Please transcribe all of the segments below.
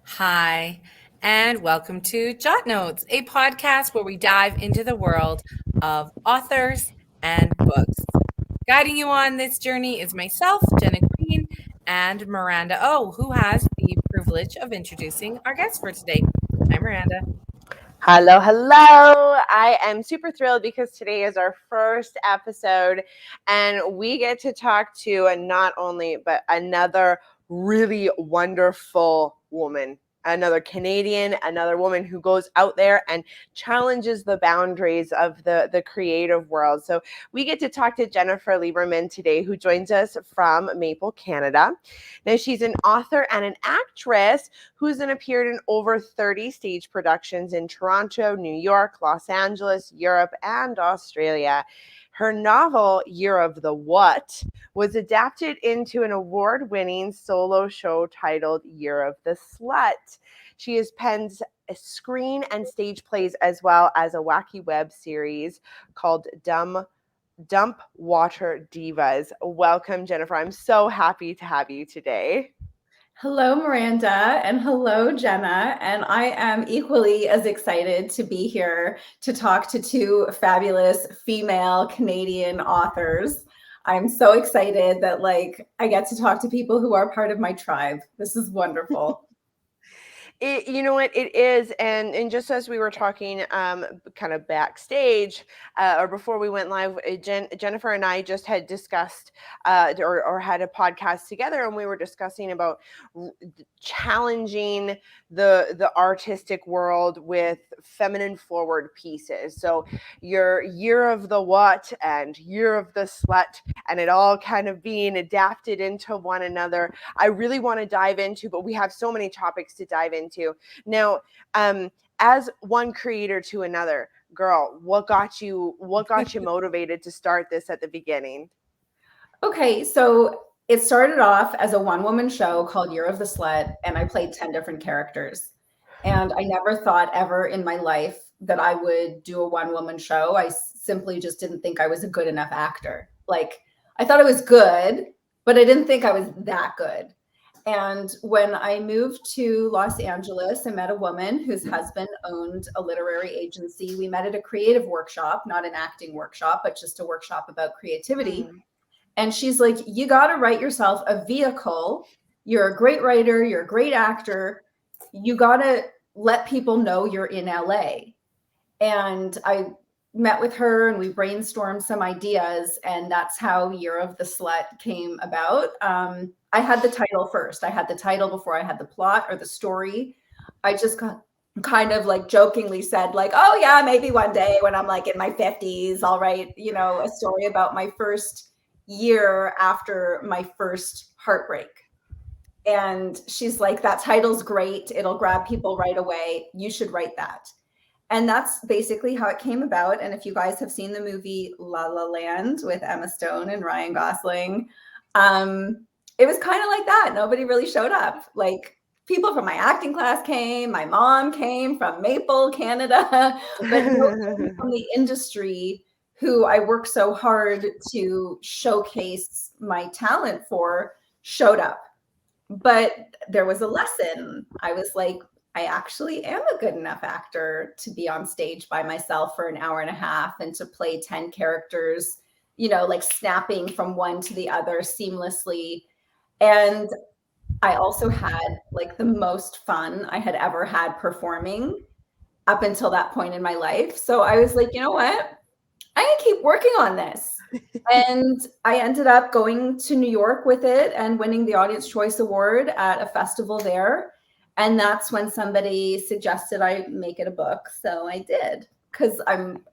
Hi, and welcome to Jot Notes, a podcast where we dive into the world of authors and books. Guiding you on this journey is myself, Jenna Green, and Miranda O, who has the privilege of introducing our guest for today. Hi, Miranda. Hello, hello. I am super thrilled because today is our first episode and we get to talk to not only, but another really wonderful woman, another Canadian, another woman who goes out there and challenges the boundaries of the creative world. So we get to talk to Jennifer Lieberman today, who joins us from Maple, Canada. Now, she's an author and an actress who's appeared in over 30 stage productions in Toronto, New York, Los Angeles, Europe, and Australia. Her novel, Year of the What, was adapted into an award-winning solo show titled Year of the Slut. She has penned screen and stage plays as well as a wacky web series called Dumpwater Divas. Welcome, Jennifer. I'm so happy to have you today. Hello, Miranda, and hello, Jenna. And I am equally as excited to be here to talk to two fabulous female Canadian authors. I'm so excited that I get to talk to people who are part of my tribe. This is wonderful. You know what it is, and just as we were talking, kind of backstage, or before we went live, Jennifer and I just had discussed, or had a podcast together, and we were discussing about challenging the artistic world with feminine forward pieces. So your Year of the What and Year of the Slut, and it all kind of being adapted into one another. I really want to dive into, but we have so many topics to dive into. Now, as one creator to another, girl, what got you motivated to start this at the beginning? Okay, so it started off as a one-woman show called Year of the Slut, and I played 10 different characters. And I never thought ever in my life that I would do a one-woman show. I simply just didn't think I was a good enough actor. I thought I was good, but I didn't think I was that good. And when I moved to Los Angeles, I met a woman whose husband owned a literary agency. We met at a creative workshop, not an acting workshop, but just a workshop about creativity. And she's like, you got to write yourself a vehicle. You're a great writer. You're a great actor. You got to let people know you're in LA. And I met with her and we brainstormed some ideas. And that's how Year of the Slut came about. I had the title first. I had the title before I had the plot or the story. I just kind of jokingly said oh yeah, maybe one day when I'm in my 50s, I'll write, a story about my first year after my first heartbreak. And she's like, that title's great. It'll grab people right away. You should write that. And that's basically how it came about. And if you guys have seen the movie La La Land with Emma Stone and Ryan Gosling, it was kind of like that. Nobody really showed up. People from my acting class came, my mom came from Maple, Canada, but nobody from the industry who I worked so hard to showcase my talent for showed up. But there was a lesson. I was like, I actually am a good enough actor to be on stage by myself for an hour and a half and to play 10 characters, snapping from one to the other seamlessly. And I also had the most fun I had ever had performing up until that point in my life. So I was like, you know what? I'm going to keep working on this. And I ended up going to New York with it and winning the Audience Choice Award at a festival there. And that's when somebody suggested I make it a book. So I did, because I'm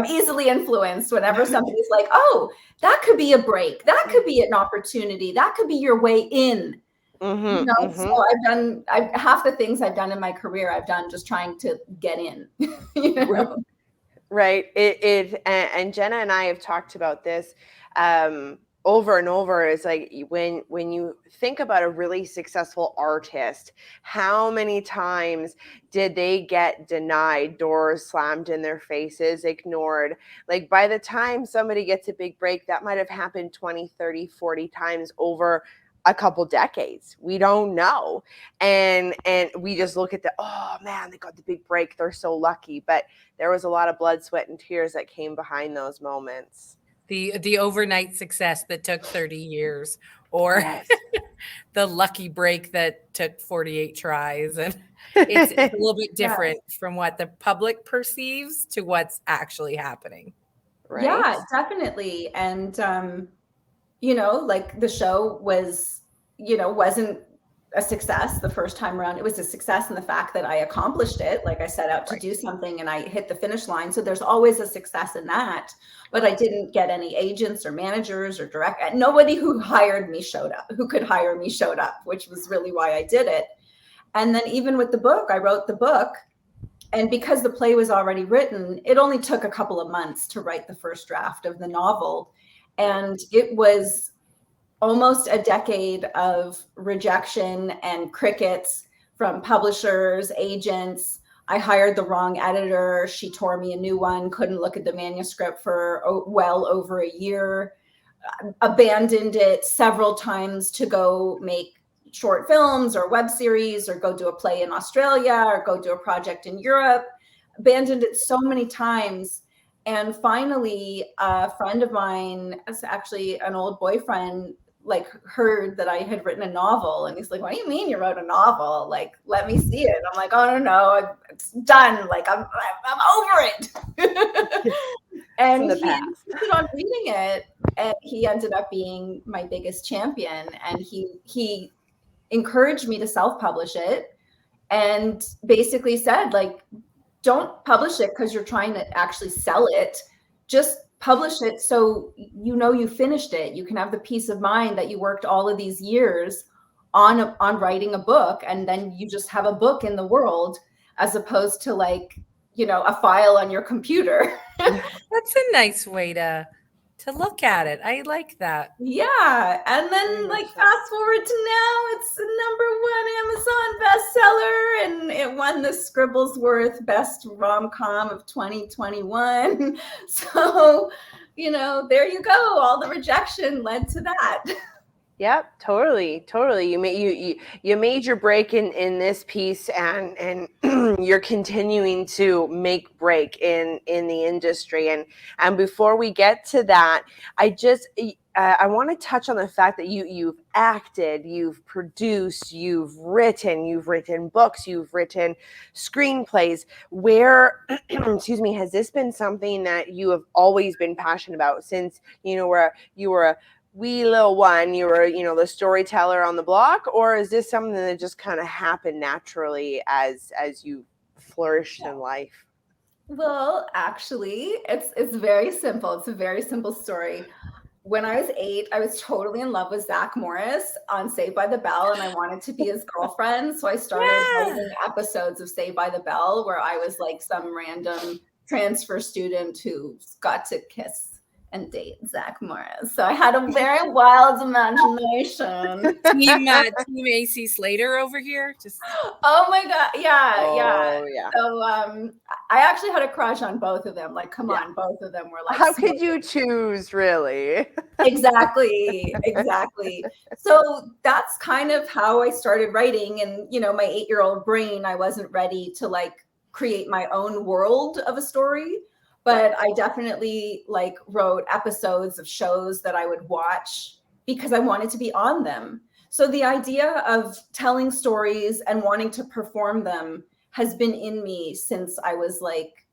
easily influenced whenever somebody's like, oh, that could be a break. That could be an opportunity. That could be your way in. So I've done half the things I've done in my career, I've done just trying to get in. Right. And Jenna and I have talked about this over and over. It's like when you think about a really successful artist, how many times did they get denied, doors slammed in their faces, ignored? Like by the time somebody gets a big break, that might have happened 20, 30, 40 times over a couple decades. We don't know. And we just look at oh man, they got the big break. They're so lucky. But there was a lot of blood, sweat, and tears that came behind those moments. The overnight success that took 30 years, or Yes. the lucky break that took 48 tries. And it's a little bit different from what the public perceives to what's actually happening. Right? Yeah, definitely. And, you know, like the show was, you know, wasn't a success the first time around. It was a success in the fact that I accomplished it. Like I set out to do something and I hit the finish line. So there's always a success in that. But I didn't get any agents or managers or nobody who hired me showed up, who could hire me showed up, which was really why I did it. And then even with the book, I wrote the book. And because the play was already written, it only took a couple of months to write the first draft of the novel. And it was almost a decade of rejection and crickets from publishers, agents. I hired the wrong editor. She tore me a new one, couldn't look at the manuscript for well over a year, abandoned it several times to go make short films or web series or go do a play in Australia or go do a project in Europe, abandoned it so many times. And finally, a friend of mine, actually an old boyfriend, like heard that I had written a novel, and he's like, "What do you mean you wrote a novel? Like, let me see it." I'm like, "Oh no, it's done. Like, I'm over it." And he insisted on reading it, and he ended up being my biggest champion. And he encouraged me to self-publish it, and basically said, like, don't publish it because you're trying to actually sell it. Just publish it so you know you finished it. You can have the peace of mind that you worked all of these years on writing a book, and then you just have a book in the world, as opposed to, like, you know, a file on your computer. That's a nice way to look at it. I like that. Yeah. And then, like, fast forward to now, it's the #1 Amazon bestseller, and it won the Scribblesworth Best Rom-Com of 2021. So, you know, there you go. All the rejection led to that. Yep, totally. You made your break in this piece, and you're continuing to make break in the industry. And before we get to that, I want to touch on the fact that you've acted, you've produced, you've written books, you've written screenplays. Where, excuse me, has this been something that you have always been passionate about since you were a wee little one, you were, you know, the storyteller on the block? Or is this something that just kind of happened naturally as you flourished in life? Well, actually, it's very simple. It's a very simple story. When I was 8, I was totally in love with Zach Morris on Saved by the Bell, and I wanted to be his girlfriend. So I started writing episodes of Saved by the Bell where I was like some random transfer student who got to kiss and date Zach Morris. So I had a very wild imagination. Team AC Slater over here. Just oh my god, yeah. So I actually had a crush on both of them. Like, come on, both of them were like. How could you choose, really? Exactly. So that's kind of how I started writing. And, you know, my 8-year-old brain, I wasn't ready to, like, create my own world of a story. But I definitely, like, wrote episodes of shows that I would watch because I wanted to be on them. So the idea of telling stories and wanting to perform them has been in me since I was, like,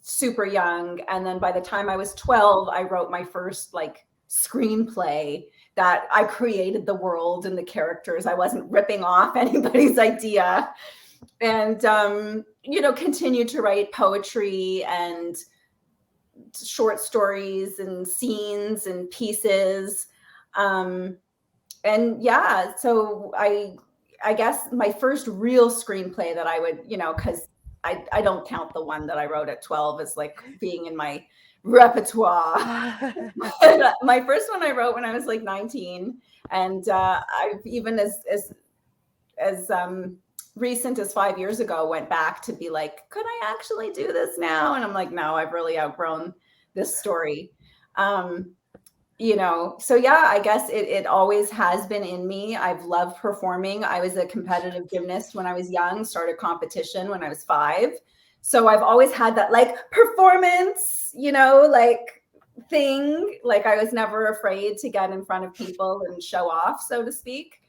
super young. And then by the time I was 12, I wrote my first, like, screenplay that I created the world and the characters. I wasn't ripping off anybody's idea. And, you know, continued to write poetry and short stories and scenes and pieces. And yeah, so I guess my first real screenplay that I would, you know, because I don't count the one that I wrote at 12 as, like, being in my repertoire. My first one I wrote when I was, like, 19. And I've even as recent as 5 years ago went back to be like, could I actually do this now? And I'm like, no, I've really outgrown this story. So yeah, I guess it always has been in me. I've loved performing. I was a competitive gymnast when I was young, started competition when I was 5. So I've always had that like performance, like thing. Like I was never afraid to get in front of people and show off, so to speak.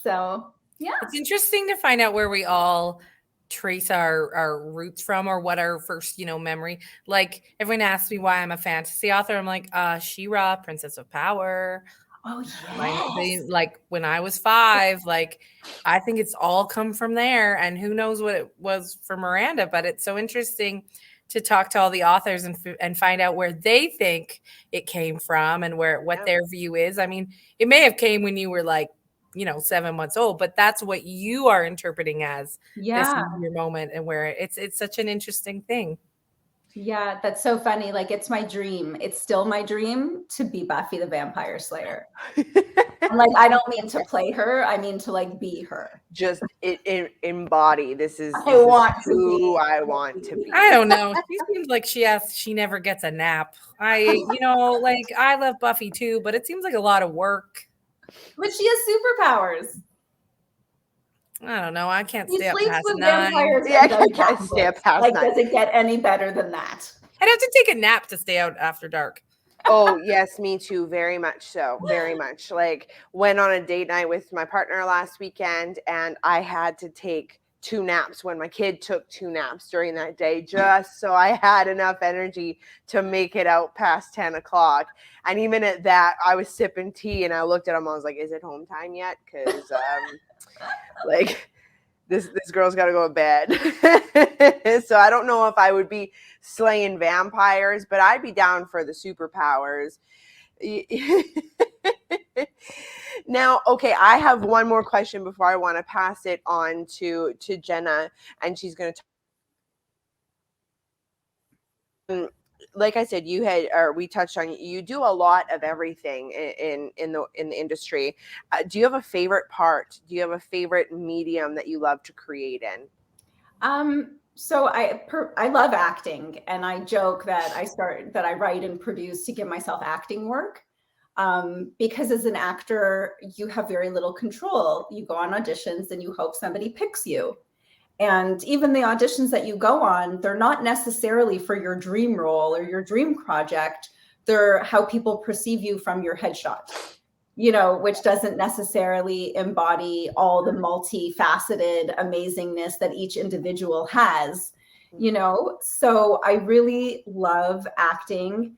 So yeah. It's interesting to find out where we all trace our roots from, or what our first, memory. Like everyone asks me why I'm a fantasy author. I'm like, She-Ra, Princess of Power. Oh They, yes. like when I was 5, like I think it's all come from there, and who knows what it was for Miranda. But it's so interesting to talk to all the authors and find out where they think it came from, and what their view is. I mean, it may have came when you were like 7 months old, but that's what you are interpreting as this Yeah. your moment, and where it's such an interesting thing. Yeah, that's so funny. Like it's my dream. It's still my dream to be Buffy the Vampire Slayer. And like I don't mean to play her, I mean to like be her. Just embody. This is want to who be. I want to be. I don't know. She seems like she never gets a nap. Like I love Buffy too, but it seems like a lot of work. But she has superpowers. I don't know. I can't She stay up sleeps past with 9. vampires. Yeah, And I can't stay up past like, 9. does it get any better than that? I'd have to take a nap to stay out after dark. Oh, yes, me too. Very much so. Very much. Like went on a date night with my partner last weekend, and I had to take 2 naps when my kid took 2 naps during that day, just so I had enough energy to make it out past 10 o'clock. And even at that, I was sipping tea, and I looked at him. I was like, "Is it home time yet?" Because like this girl's got to go to bed. So I don't know if I would be slaying vampires, but I'd be down for the superpowers. Now, okay, I have one more question before I want to pass it on to Jenna, and she's going to. Like I said, we touched on, you do a lot of everything in the industry. Do you have a favorite part? Do you have a favorite medium that you love to create in? So I love acting, and I joke that I write and produce to give myself acting work. Because as an actor, you have very little control. You go on auditions and you hope somebody picks you. And even the auditions that you go on, they're not necessarily for your dream role or your dream project. They're how people perceive you from your headshot, which doesn't necessarily embody all the multifaceted amazingness that each individual has, So I really love acting,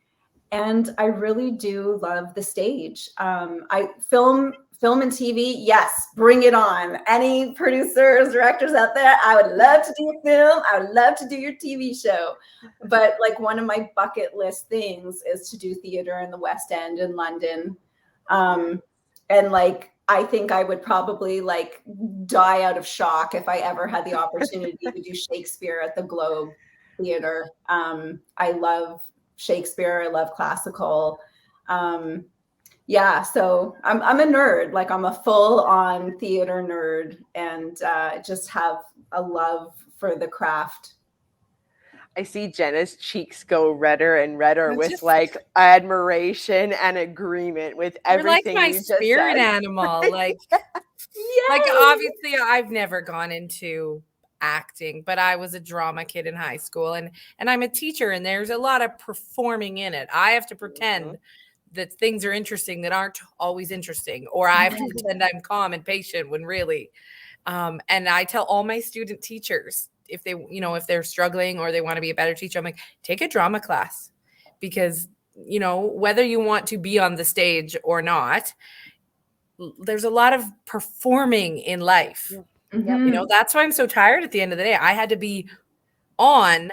and I really do love the stage. I film and TV, yes, bring it on. Any producers, directors out there, I would love to do a film. I would love to do your TV show. But like one of my bucket list things is to do theater in the West End in London. And like, I think I would probably like die out of shock if I ever had the opportunity to do Shakespeare at the Globe Theater. I love Shakespeare. I love classical. Yeah, so I'm a nerd. Like I'm a full-on theater nerd, and just have a love for the craft. I see Jenna's cheeks go redder and redder with like admiration and agreement with everything. You're like my you just spirit said. animal. Like, Yes. like obviously I've never gone into acting, but I was a drama kid in high school, and I'm a teacher, and there's a lot of performing in it. I have to pretend that things are interesting that aren't always interesting, or I have to pretend I'm calm and patient when really. And I tell all my student teachers, if they're struggling or they want to be a better teacher, I'm like, take a drama class, because whether you want to be on the stage or not, there's a lot of performing in life. That's why I'm so tired at the end of the day. I had to be on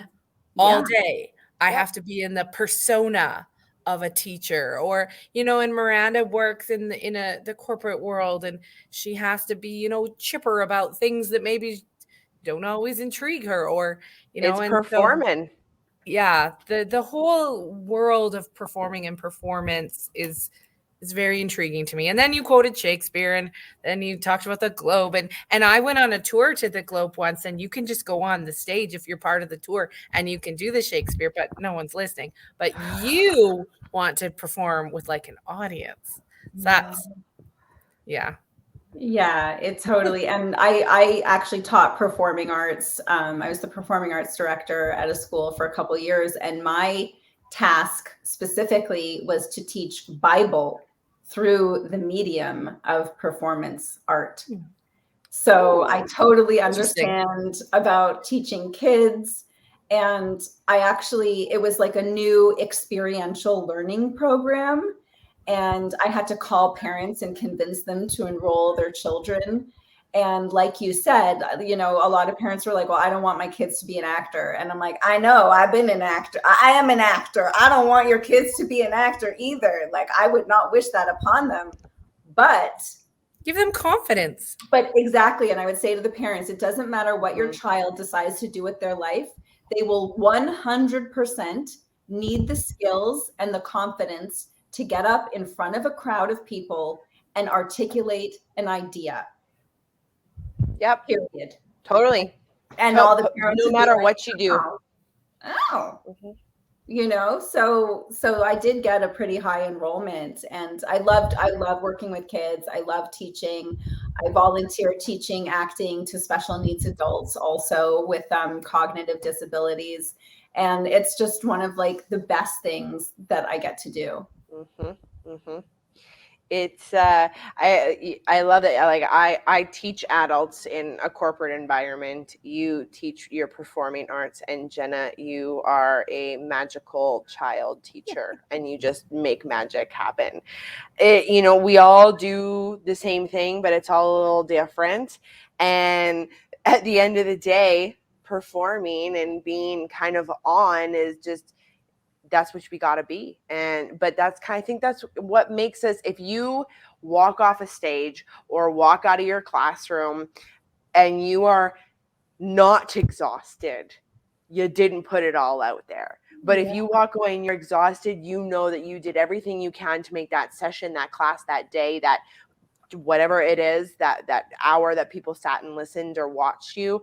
all day. I have to be in the persona of a teacher, or and Miranda works in the corporate world, and she has to be chipper about things that maybe don't always intrigue her, or it's and performing. So, yeah, the whole world of performing and performance is is very intriguing to me. And then you quoted Shakespeare, and then you talked about the Globe, and I went on a tour to the Globe once, and you can just go on the stage if you're part of the tour and you can do the Shakespeare, but no one's listening. But you want to perform with like an audience. So that's yeah. Yeah, it totally. And I actually taught performing arts. I was the performing arts director at a school for a couple of years, and my task specifically was to teach Bible through the medium of performance art. So I totally understand about teaching kids. And it was like a new experiential learning program. And I had to call parents and convince them to enroll their children. And like you said, a lot of parents were like, well, I don't want my kids to be an actor. And I'm like, I know, I've been an actor. I am an actor. I don't want your kids to be an actor either. Like, I would not wish that upon them. But give them confidence. But exactly. And I would say to the parents, it doesn't matter what your child decides to do with their life. They will 100% need the skills and the confidence to get up in front of a crowd of people and articulate an idea. Yep. Period. Totally. And all the parents, no matter what you do. So I did get a pretty high enrollment, and I love working with kids. I love teaching. I volunteer teaching acting to special needs adults, also with cognitive disabilities. And it's just one of like the best things that I get to do. It's I love it. Like I teach adults in a corporate environment. You teach your performing arts, and Jenna, you are a magical child teacher, and you just make magic happen. We all do the same thing, but it's all a little different. And at the end of the day, performing and being kind of on is just, that's what we got to be. But I think that's what makes us, if you walk off a stage or walk out of your classroom and you are not exhausted, you didn't put it all out there. But if you walk away and you're exhausted, you know that you did everything you can to make that session, that class, that day, that whatever it is, that hour that people sat and listened or watched you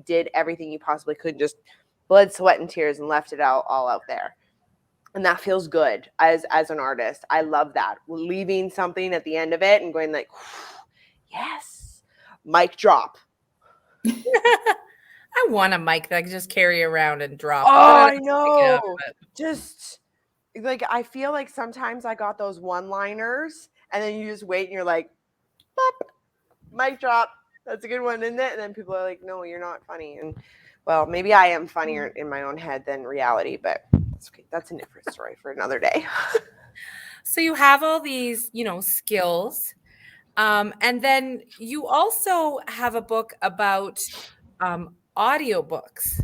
did everything you possibly could, just blood, sweat, and tears, and left it all out there. And that feels good as an artist. I love that. Leaving something at the end of it and going like, yes, mic drop. I want a mic that I can just carry around and drop. Oh, I know. Just like, I feel like sometimes I got those one-liners and then you just wait and you're like, pop, mic drop. That's a good one, isn't it? And then people are like, no, you're not funny. And well, maybe I am funnier in my own head than reality, but that's okay. That's a different story for another day. So you have all these, skills. And then you also have a book about audiobooks.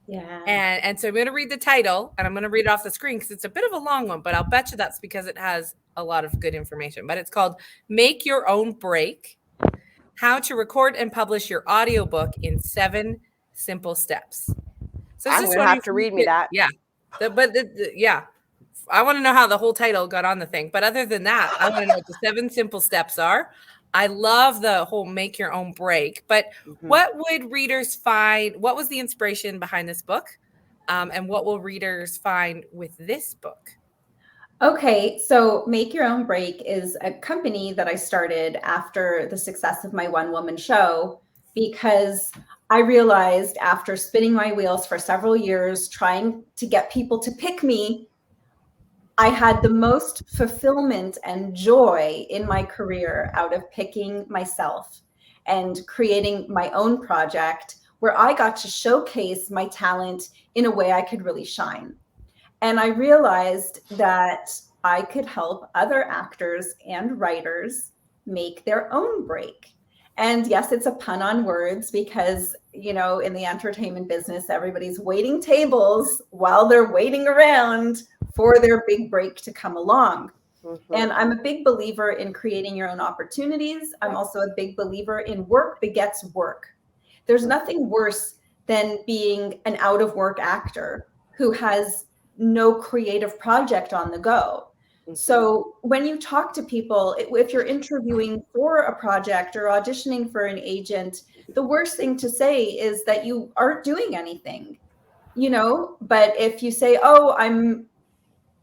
Yeah. And so I'm going to read the title, and I'm going to read it off the screen because it's a bit of a long one, but I'll bet you that's because it has a lot of good information. But it's called Make Your Own Break: How to Record and Publish Your Audiobook in 7 Simple Steps. So I'm going to have to read me that. Yeah. Yeah. I want to know how the whole title got on the thing. But other than that, I want to know what the 7 simple steps are. I love the whole make your own break. But what would readers find? What was the inspiration behind this book? And what will readers find with this book? Okay, so Make Your Own Break is a company that I started after the success of my one-woman show, because I realized after spinning my wheels for several years trying to get people to pick me, I had the most fulfillment and joy in my career out of picking myself and creating my own project where I got to showcase my talent in a way I could really shine. And I realized that I could help other actors and writers make their own break. And yes, it's a pun on words because, in the entertainment business, everybody's waiting tables while they're waiting around for their big break to come along. And I'm a big believer in creating your own opportunities. I'm also a big believer in work begets work. There's nothing worse than being an out of work actor who has no creative project on the go. So when you talk to people, if you're interviewing for a project or auditioning for an agent, the worst thing to say is that you aren't doing anything, but if you say, oh, I'm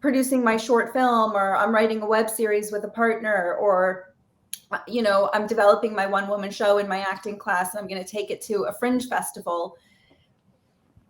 producing my short film, or I'm writing a web series with a partner, or I'm developing my one-woman show in my acting class and I'm going to take it to a fringe festival,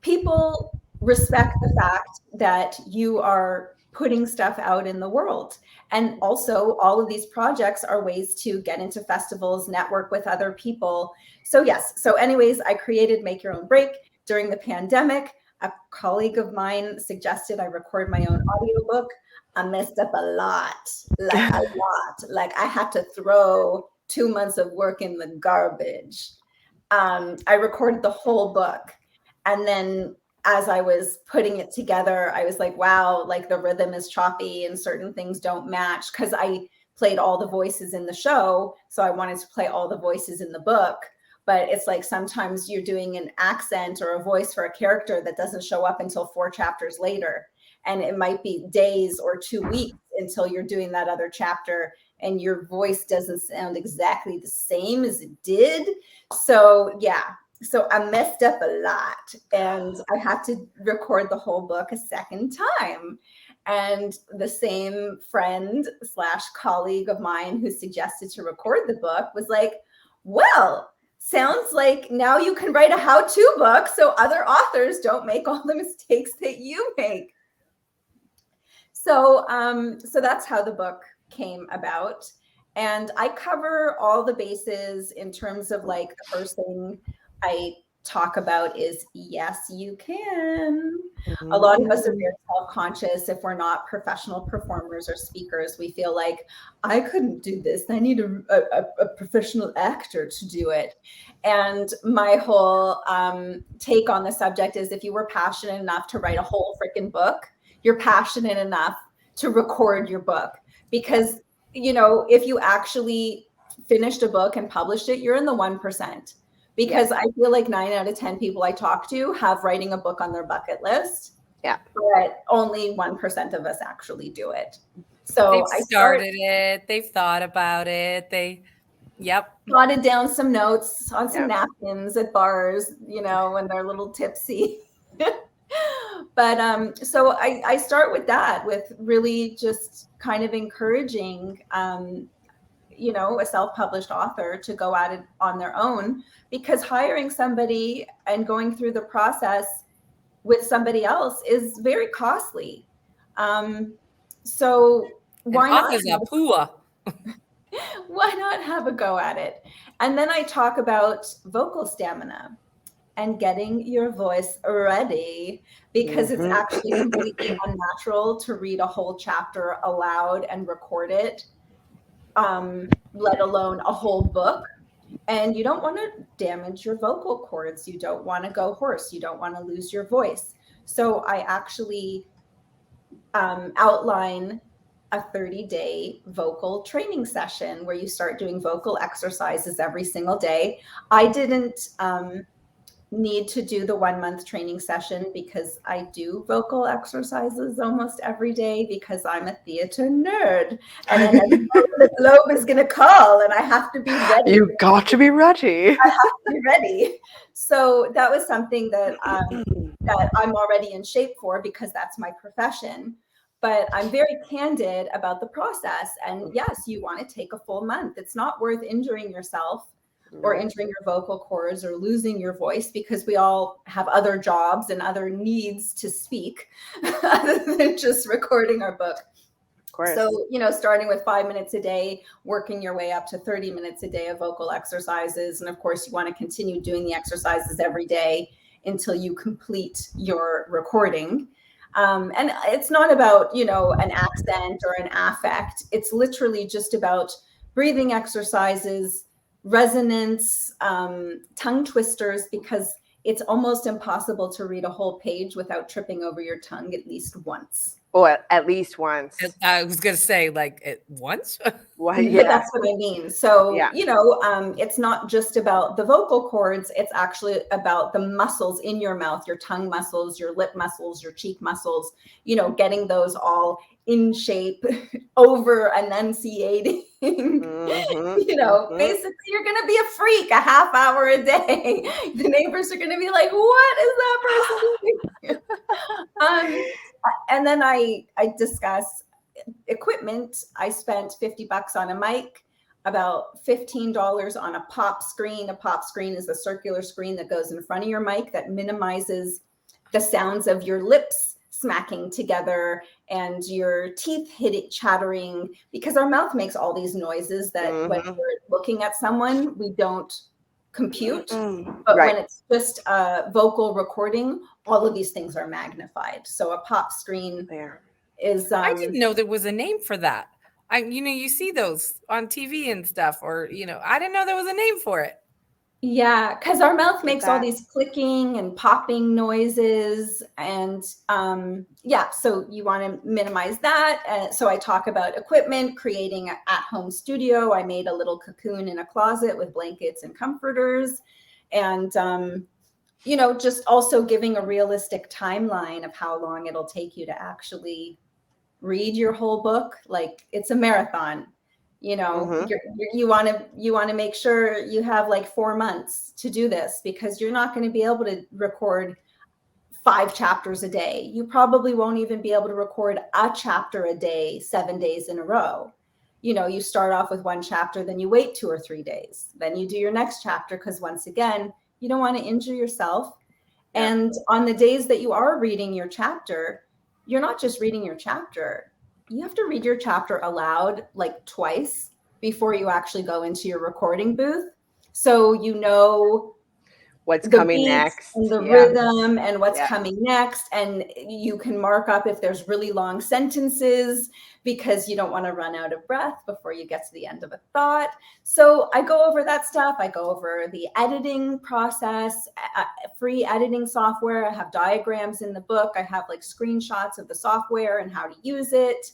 people respect the fact that you are putting stuff out in the world. And also, all of these projects are ways to get into festivals, network with other people. So yes, so anyways, I created Make Your Own Break during the pandemic. A colleague of mine suggested I record my own audiobook. I messed up a lot, like a lot. Like I had to throw 2 months of work in the garbage. I recorded the whole book. And then as I was putting it together, I was like, wow, like the rhythm is choppy and certain things don't match, because I played all the voices in the show. So I wanted to play all the voices in the book. But it's like sometimes you're doing an accent or a voice for a character that doesn't show up until 4 chapters later. And it might be days or 2 weeks until you're doing that other chapter, and your voice doesn't sound exactly the same as it did. So yeah. So I messed up a lot, and I had to record the whole book a second time. And the same friend / colleague of mine who suggested to record the book was like, well, sounds like now you can write a how-to book so other authors don't make all the mistakes that you make. So that's how the book came about. And I cover all the bases in terms of, like, the first thing I talk about is, yes, you can. A lot of us are very self-conscious if we're not professional performers or speakers. We feel like, I couldn't do this. I need a professional actor to do it. And my whole take on the subject is, if you were passionate enough to write a whole freaking book, you're passionate enough to record your book. Because, if you actually finished a book and published it, you're in the 1%. Because I feel like 9 out of 10 people I talk to have writing a book on their bucket list. Yeah. But only 1% of us actually do it. So they've started it. They've thought about it. Jotted down some notes on some napkins at bars, when they're a little tipsy. But so I start with that, with really just kind of encouraging a self-published author to go at it on their own, because hiring somebody and going through the process with somebody else is very costly. So why not have a go at it? And then I talk about vocal stamina and getting your voice ready, because it's actually completely unnatural to read a whole chapter aloud and record it, let alone a whole book. And you don't want to damage your vocal cords. You don't want to go hoarse. You don't want to lose your voice. So I actually outline a 30-day vocal training session where you start doing vocal exercises every single day. I didn't need to do the 1 month training session, because I do vocal exercises almost every day, because I'm a theater nerd, and then the globe is going to call and I have to be ready. You got to be ready. I have to be ready. So that was something that that I'm already in shape for, because that's my profession. But I'm very candid about the process. And yes, you want to take a full month. It's not worth injuring yourself or injuring your vocal cords or losing your voice, because we all have other jobs and other needs to speak other than just recording our book. Of course. So, starting with 5 minutes a day, working your way up to 30 minutes a day of vocal exercises. And of course, you want to continue doing the exercises every day until you complete your recording. And it's not about, an accent or an affect. It's literally just about breathing exercises, resonance, tongue twisters, because it's almost impossible to read a whole page without tripping over your tongue at least once. Or at least once. I was going to say, like, once? Well, yeah. But that's what I mean. So, it's not just about the vocal cords. It's actually about the muscles in your mouth, your tongue muscles, your lip muscles, your cheek muscles, getting those all in shape, over enunciating. Basically you're going to be a freak a half hour a day. The neighbors are going to be like, what is that person doing? And then I discuss equipment. I spent $50 on a mic, about $15 on a pop screen. A pop screen is a circular screen that goes in front of your mic that minimizes the sounds of your lips smacking together and your teeth chattering, because our mouth makes all these noises that when we're looking at someone, we don't compute. But when it's just a vocal recording, all of these things are magnified. So a pop screen is I didn't know there was a name for that. You see those on TV and stuff, or I didn't know there was a name for it. Yeah, because our mouth makes all these clicking and popping noises, and so you want to minimize that. So I talk about equipment, creating an at-home studio. I made a little cocoon in a closet with blankets and comforters, and just also giving a realistic timeline of how long it'll take you to actually read your whole book. Like, it's a marathon. You want to make sure you have like 4 months to do this, because you're not going to be able to record 5 chapters a day. You probably won't even be able to record a chapter a day 7 days in a row. You start off with 1 chapter, then you wait 2 or 3 days, then you do your next chapter, because once again, you don't want to injure yourself. And on the days that you are reading your chapter, you're not just reading your chapter. You have to read your chapter aloud like twice before you actually go into your recording booth. So what's coming next, and the rhythm and what's coming next. And you can mark up if there's really long sentences, because you don't want to run out of breath before you get to the end of a thought. So I go over that stuff. I go over the editing process, free editing software. I have diagrams in the book. I have like screenshots of the software and how to use it,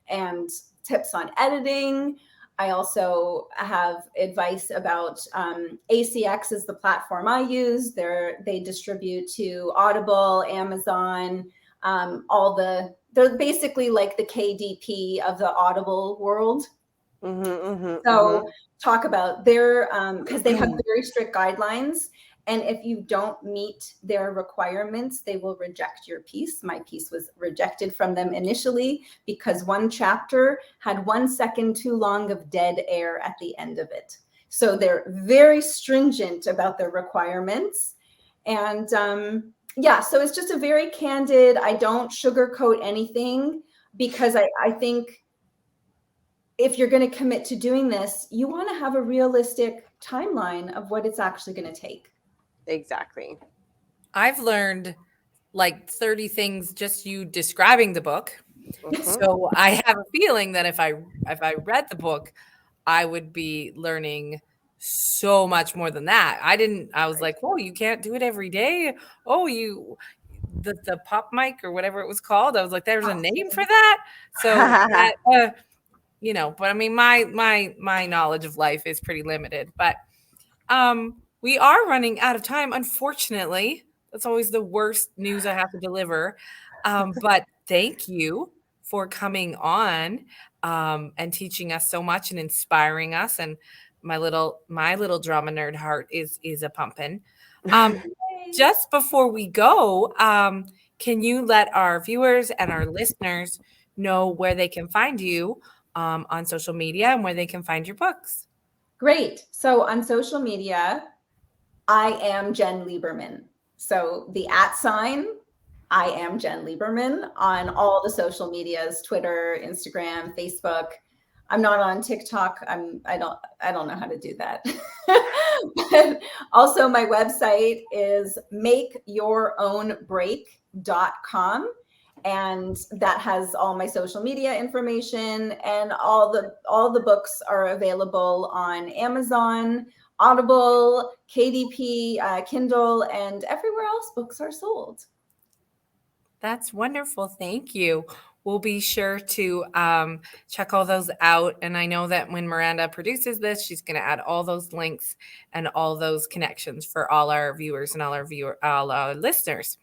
and tips on editing. I also have advice about ACX is the platform I use. They distribute to Audible, Amazon, they're basically like the KDP of the Audible world. Talk about their, because they have very strict guidelines. And if you don't meet their requirements, they will reject your piece. My piece was rejected from them initially because 1 chapter had 1 second too long of dead air at the end of it. So they're very stringent about their requirements. And so it's just a very candid, I don't sugarcoat anything, because I think if you're going to commit to doing this, you want to have a realistic timeline of what it's actually going to take. Exactly. I've learned like 30 things just you describing the book. So I have a feeling that if I read the book, I would be learning so much more than that. I was like, "Whoa, you can't do it every day." Oh, the pop mic or whatever it was called. I was like, "There's a name for that." So that, but I mean, my knowledge of life is pretty limited, but we are running out of time, unfortunately. That's always the worst news I have to deliver. But thank you for coming on and teaching us so much and inspiring us. And my little drama nerd heart is a pumping. Just before we go, can you let our viewers and our listeners know where they can find you on social media and where they can find your books? Great. So on social media, I am Jen Lieberman. So the @, I am Jen Lieberman, on all the social medias, Twitter, Instagram, Facebook. I'm not on TikTok. I don't know how to do that. But also my website is makeyourownbreak.com. And that has all my social media information, and all the books are available on Amazon, Audible, KDP, Kindle, and everywhere else books are sold. That's wonderful. Thank you. We'll be sure to check all those out. And I know that when Miranda produces this, she's going to add all those links and all those connections for all our viewers and all our listeners.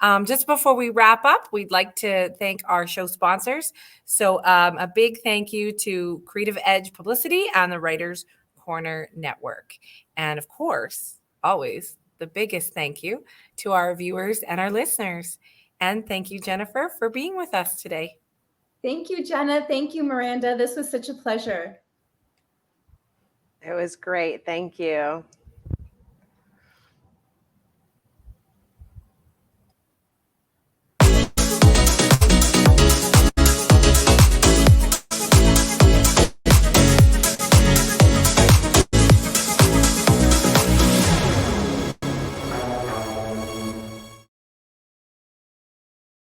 Just before we wrap up, we'd like to thank our show sponsors. So, a big thank you to Creative Edge Publicity and the Writers Corner Network. And of course, always the biggest thank you to our viewers and our listeners. And thank you, Jennifer, for being with us today. Thank you, Jenna. Thank you, Miranda. This was such a pleasure. It was great. Thank you.